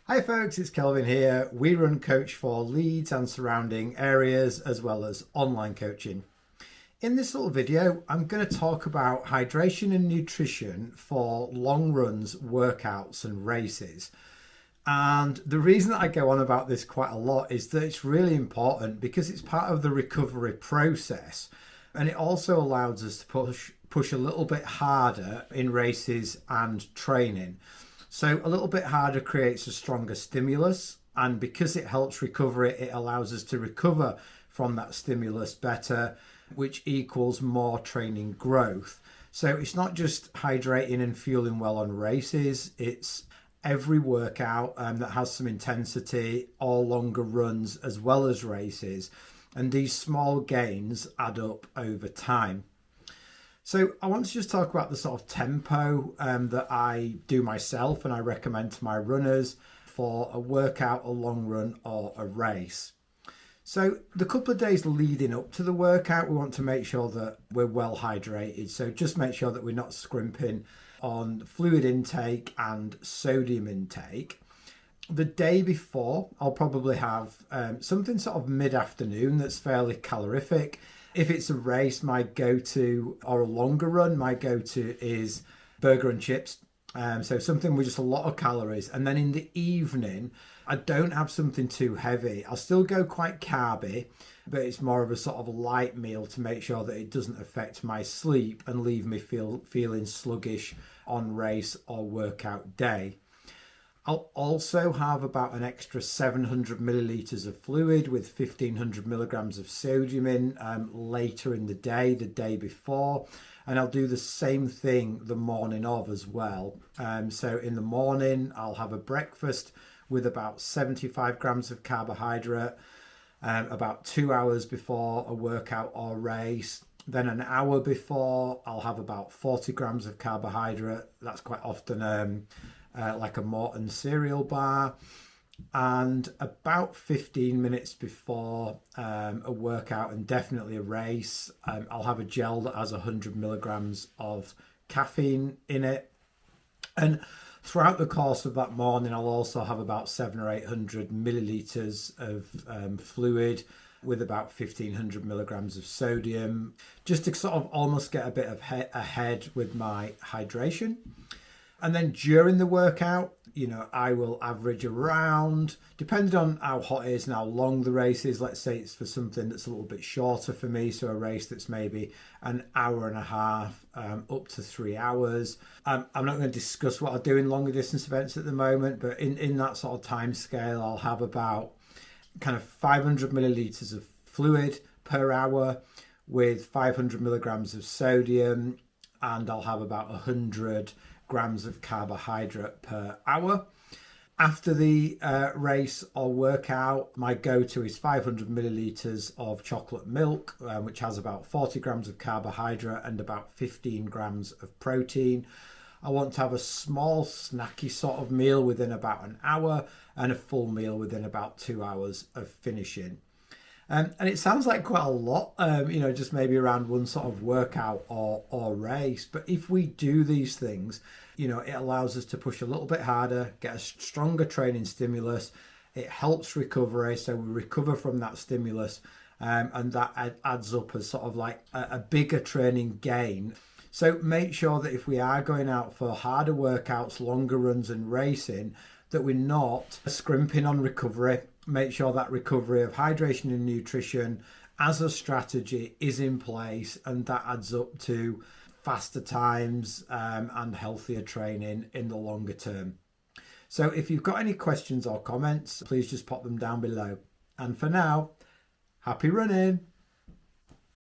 Hi folks, it's Kelvin here. We run Coach for Leeds and surrounding areas as well as online coaching. In this little video, I'm going to talk about hydration and nutrition for long runs, workouts and races. And the reason that I go on about this quite a lot is that it's really important because it's part of the recovery process. And it also allows us to push a little bit harder in races and training. So a little bit harder creates a stronger stimulus, and because it helps recovery, it allows us to recover from that stimulus better, which equals more training growth. So it's not just hydrating and fueling well on races, it's every workout that has some intensity or longer runs as well as races. And these small gains add up over time. So I want to just talk about the sort of tempo that I do myself and I recommend to my runners for a workout, a long run or a race. So the couple of days leading up to the workout, we want to make sure that we're well hydrated. So just make sure that we're not scrimping on fluid intake and sodium intake. The day before, I'll probably have something sort of mid-afternoon that's fairly calorific. If it's a race, my go-to, or a longer run, my go-to is burger and chips. So something with just a lot of calories. And then in the evening, I don't have something too heavy. I'll still go quite carby, but it's more of a sort of light meal to make sure that it doesn't affect my sleep and leave me feeling sluggish on race or workout day. I'll also have about an extra 700 millilitres of fluid with 1500 milligrams of sodium in later in the day before. And I'll do the same thing the morning of as well. So in the morning, I'll have a breakfast with about 75 grams of carbohydrate, about 2 hours before a workout or race. Then an hour before, I'll have about 40 grams of carbohydrate. That's quite often like a Morton cereal bar. And about 15 minutes before a workout and definitely a race, I'll have a gel that has 100 milligrams of caffeine in it. And throughout the course of that morning, I'll also have about 700 or 800 milliliters of fluid with about 1500 milligrams of sodium, just to sort of almost get a bit of ahead with my hydration. And then during the workout, I will average around, depending on how hot it is and how long the race is. Let's say it's for something that's a little bit shorter for me. So a race that's maybe an hour and a half, up to 3 hours. I'm not going to discuss what I do in longer distance events at the moment, but in that sort of time scale, I'll have about kind of 500 milliliters of fluid per hour with 500 milligrams of sodium. And I'll have about 100 grams of carbohydrate per hour. After the race or workout, my go-to is 500 milliliters of chocolate milk, which has about 40 grams of carbohydrate and about 15 grams of protein. I want to have a small snacky sort of meal within about an hour and a full meal within about 2 hours of finishing. And it sounds like quite a lot, just maybe around one sort of workout or race. But if we do these things, it allows us to push a little bit harder, get a stronger training stimulus. It helps recovery. So we recover from that stimulus and that adds up as sort of like a bigger training gain. So make sure that if we are going out for harder workouts, longer runs and racing, that we're not scrimping on recovery. Make sure that recovery of hydration and nutrition as a strategy is in place, and that adds up to faster times and healthier training in the longer term. So if you've got any questions or comments, please just pop them down below. And for now, happy running.